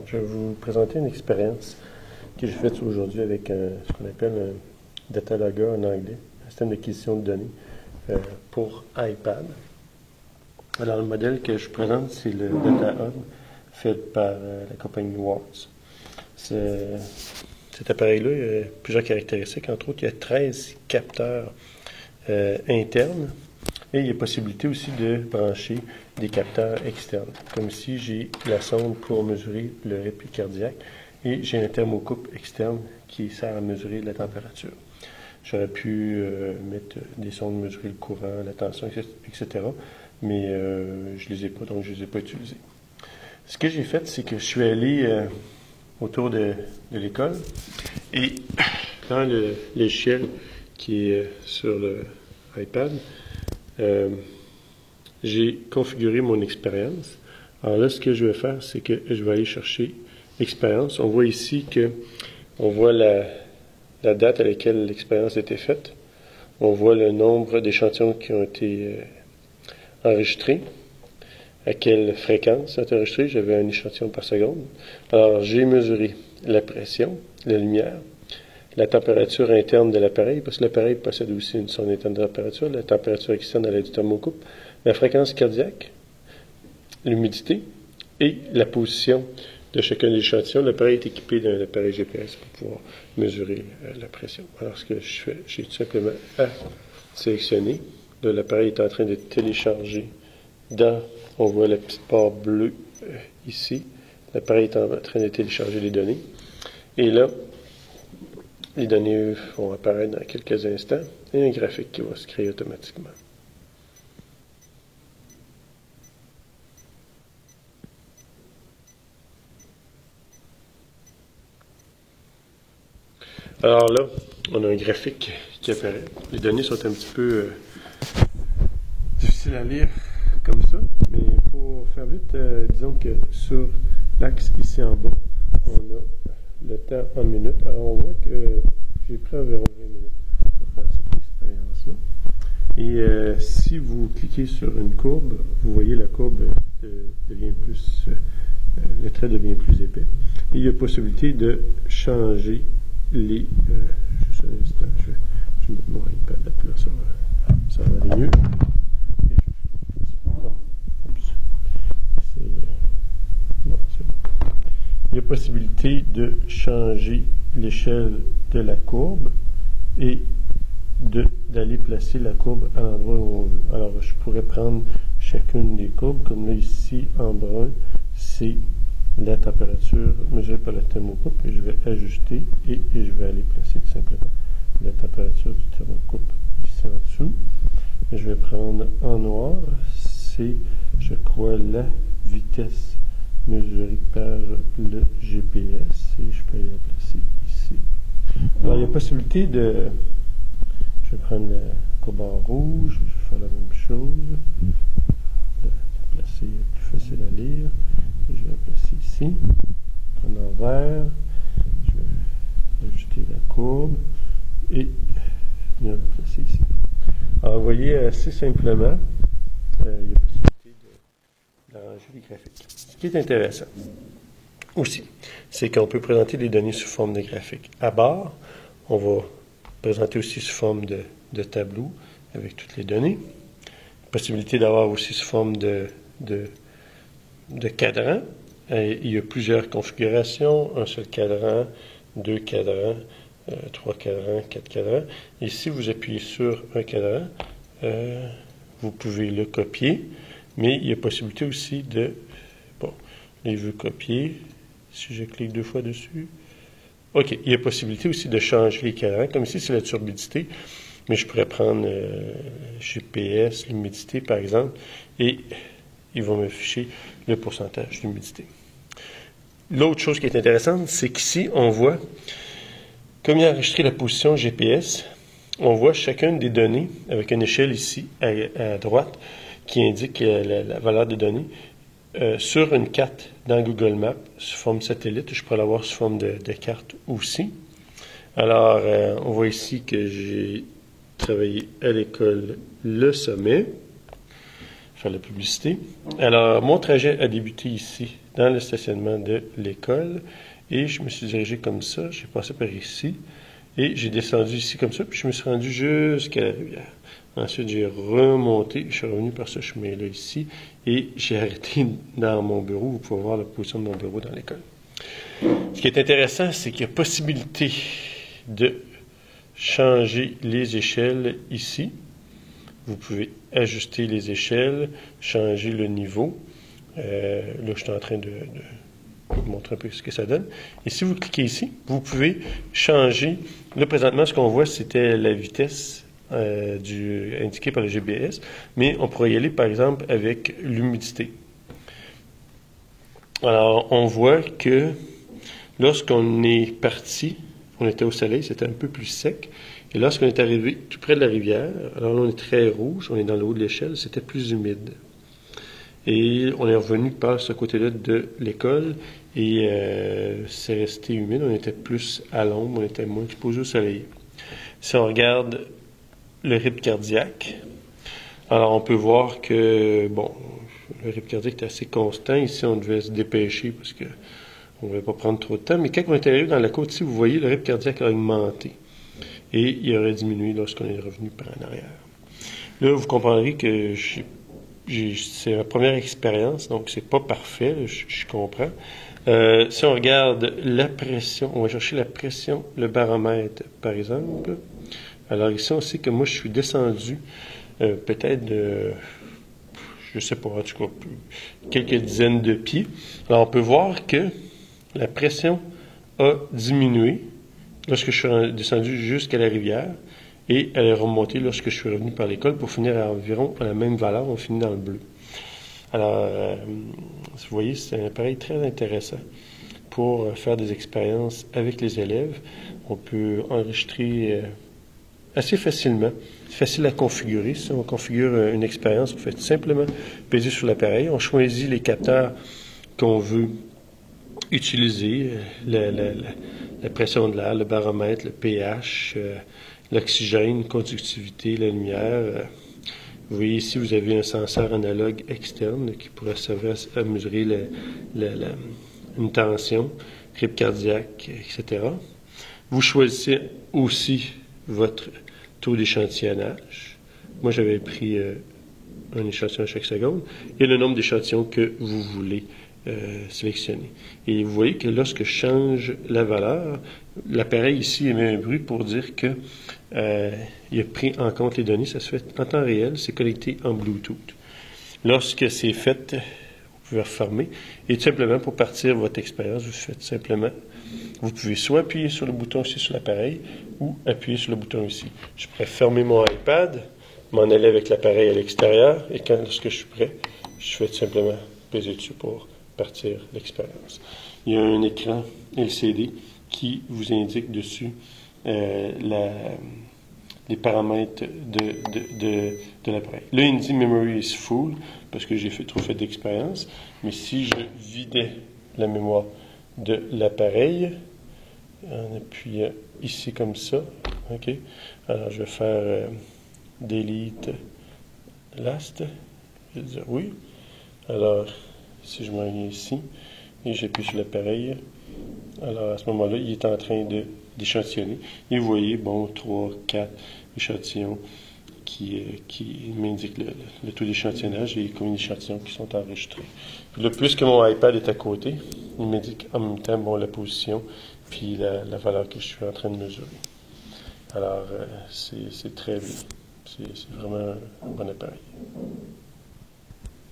Je vais vous présenter une expérience que j'ai faite aujourd'hui avec ce qu'on appelle un data logger en anglais, un système d'acquisition de données pour iPad. Alors, le modèle que je présente, c'est le Data Hub fait par la compagnie Watts. Cet appareil-là, il a plusieurs caractéristiques. Entre autres, il y a 13 capteurs internes et il y a possibilité aussi de brancher des capteurs externes. Comme ici, j'ai la sonde pour mesurer le rythme cardiaque et j'ai un thermocouple externe qui sert à mesurer la température. J'aurais pu mettre des sondes mesurer le courant, la tension, etc. Mais je ne les ai pas, donc je ne les ai pas utilisés. Ce que j'ai fait, c'est que je suis allé autour de l'école et dans le logiciel qui est sur l'iPad, j'ai configuré mon expérience. Alors là, ce que je vais faire, c'est que je vais aller chercher expérience. On voit ici que on voit la date à laquelle l'expérience a été faite. On voit le nombre d'échantillons qui ont été enregistrés. À quelle fréquence ça a été enregistré? J'avais un échantillon par seconde. Alors, j'ai mesuré la pression, la lumière, la température interne de l'appareil, parce que l'appareil possède aussi une sonde interne de température, la température externe à l'aide du thermocouple, la fréquence cardiaque, l'humidité et la position de chacun des échantillons. L'appareil est équipé d'un appareil GPS pour pouvoir mesurer la pression. Alors, ce que je fais, j'ai tout simplement à sélectionner. Là, l'appareil est en train de télécharger on voit la petite barre bleue ici. L'appareil est en train de télécharger les données. Et là, les données vont apparaître dans quelques instants et un graphique qui va se créer automatiquement. Alors là, on a un graphique qui apparaît. Les données sont un petit peu difficiles à lire comme ça, mais pour faire vite, disons que sur l'axe ici en bas, on a le temps en minutes. Alors on voit que j'ai pris environ 20 minutes pour faire cette expérience-là. Et si vous cliquez sur une courbe, vous voyez la courbe devient plus, le trait devient plus épais. Et il y a possibilité de changer les... juste un instant, je vais mettre mon iPad là, ça va aller mieux. Il y a possibilité de changer l'échelle de la courbe et d'aller placer la courbe à l'endroit où on veut. Alors, je pourrais prendre chacune des courbes, comme là ici en brun, c'est la température mesurée par le thermocouple, et je vais ajuster et je vais aller placer tout simplement la température du thermocouple ici en dessous. Je vais prendre en noir, c'est, je crois, la vitesse mesurée par le GPS et je peux la placer ici. Alors, il y a possibilité de... Je vais prendre la courbe en rouge, je vais faire la même chose. La placer plus facile à lire. Et je vais la placer ici. Prendre en vert. Je vais ajuster la courbe et je vais la placer ici. Alors, vous voyez assez simplement, il y a possibilité d'arranger les graphiques. Ce qui est intéressant aussi, c'est qu'on peut présenter des données sous forme de graphiques. À bord, on va présenter aussi sous forme de tableau avec toutes les données. Possibilité d'avoir aussi sous forme de cadran. Il y a plusieurs configurations, un seul cadran, deux cadrans, trois cadrans, quatre cadrans. Et si vous appuyez sur un cadran, vous pouvez le copier, mais il y a possibilité aussi de... Bon, là, il veut copier. Si je clique deux fois dessus... OK, il y a possibilité aussi de changer les cadrans. Comme ici, c'est la turbidité, mais je pourrais prendre GPS, l'humidité, par exemple, et il va m'afficher le pourcentage d'humidité. L'autre chose qui est intéressante, c'est qu'ici, on voit, comme il a enregistré la position GPS, on voit chacune des données avec une échelle ici à droite qui indique la valeur de données sur une carte dans Google Maps sous forme satellite. Je pourrais l'avoir sous forme de carte aussi. Alors, on voit ici que j'ai travaillé à l'école Le Sommet. Faire la publicité. Alors, mon trajet a débuté ici dans le stationnement de l'école. Et je me suis dirigé comme ça, j'ai passé par ici, et j'ai descendu ici comme ça, puis je me suis rendu jusqu'à la rivière. Ensuite, j'ai remonté, je suis revenu par ce chemin-là ici, et j'ai arrêté dans mon bureau. Vous pouvez voir la position de mon bureau dans l'école. Ce qui est intéressant, c'est qu'il y a possibilité de changer les échelles ici. Vous pouvez ajuster les échelles, changer le niveau. Là, je suis en train de vous montrer un peu ce que ça donne. Et si vous cliquez ici, vous pouvez changer. Là, présentement, ce qu'on voit, c'était la vitesse indiquée par le GPS, mais on pourrait y aller, par exemple, avec l'humidité. Alors, on voit que lorsqu'on est parti, on était au soleil, c'était un peu plus sec. Et lorsqu'on est arrivé tout près de la rivière, alors là, on est très rouge, on est dans le haut de l'échelle, c'était plus humide. Et on est revenu par ce côté-là de l'école et c'est resté humide, on était plus à l'ombre, on était moins exposé au soleil. Si on regarde le rythme cardiaque, alors on peut voir que, bon, le rythme cardiaque est assez constant. Ici, on devait se dépêcher parce que on ne voulait pas prendre trop de temps. Mais quand on est arrivé dans la côte ici, vous voyez, le rythme cardiaque a augmenté. Et il aurait diminué lorsqu'on est revenu par en arrière. Là, vous comprendrez que c'est ma première expérience, donc c'est pas parfait, je comprends. Si on regarde la pression, on va chercher la pression, le baromètre, par exemple. Alors ici, on sait que moi, je suis descendu peut-être de, je sais pas, en tout cas, quelques dizaines de pieds. Alors, on peut voir que la pression a diminué lorsque je suis descendu jusqu'à la rivière et elle est remontée lorsque je suis revenu par l'école pour finir à environ à la même valeur. On finit dans le bleu. Alors, vous voyez, c'est un appareil très intéressant pour faire des expériences avec les élèves. On peut enregistrer assez facilement. C'est facile à configurer. Si on configure une expérience, on fait tout simplement peser sur l'appareil. On choisit les capteurs qu'on veut utiliser, la pression de l'air, le baromètre, le pH, l'oxygène, conductivité, la lumière. Vous voyez ici, vous avez un senseur analogue externe qui pourrait servir à mesurer une tension, rythme cardiaque, etc. Vous choisissez aussi votre taux d'échantillonnage. Moi, j'avais pris un échantillon à chaque seconde et le nombre d'échantillons que vous voulez sélectionner. Et vous voyez que lorsque je change la valeur, l'appareil ici émet un bruit pour dire que il a pris en compte les données. Ça se fait en temps réel, c'est connecté en Bluetooth. Lorsque c'est fait, vous pouvez refermer. Et tout simplement, pour partir votre expérience, vous faites simplement, vous pouvez soit appuyer sur le bouton ici sur l'appareil ou appuyer sur le bouton ici. Je pourrais fermer mon iPad, m'en aller avec l'appareil à l'extérieur et lorsque je suis prêt, je fais tout simplement peser dessus pour partir l'expérience. Il y a un écran LCD qui vous indique dessus les paramètres de l'appareil. Là, il me dit « Memory is full » parce que j'ai trop fait d'expérience. Mais si je vidais la mémoire de l'appareil, en appuyant ici comme ça, OK? Alors, je vais faire Delete Last. Je vais dire oui. Alors, si je m'en viens ici et j'appuie sur l'appareil, alors à ce moment-là, il est en train d'échantillonner. Et vous voyez, bon, 3, 4 échantillons qui m'indiquent le taux d'échantillonnage et combien d'échantillons qui sont enregistrés. Puis là, puisque mon iPad est à côté, il m'indique en même temps bon, la position puis la valeur que je suis en train de mesurer. Alors, c'est très bien. C'est vraiment un bon appareil.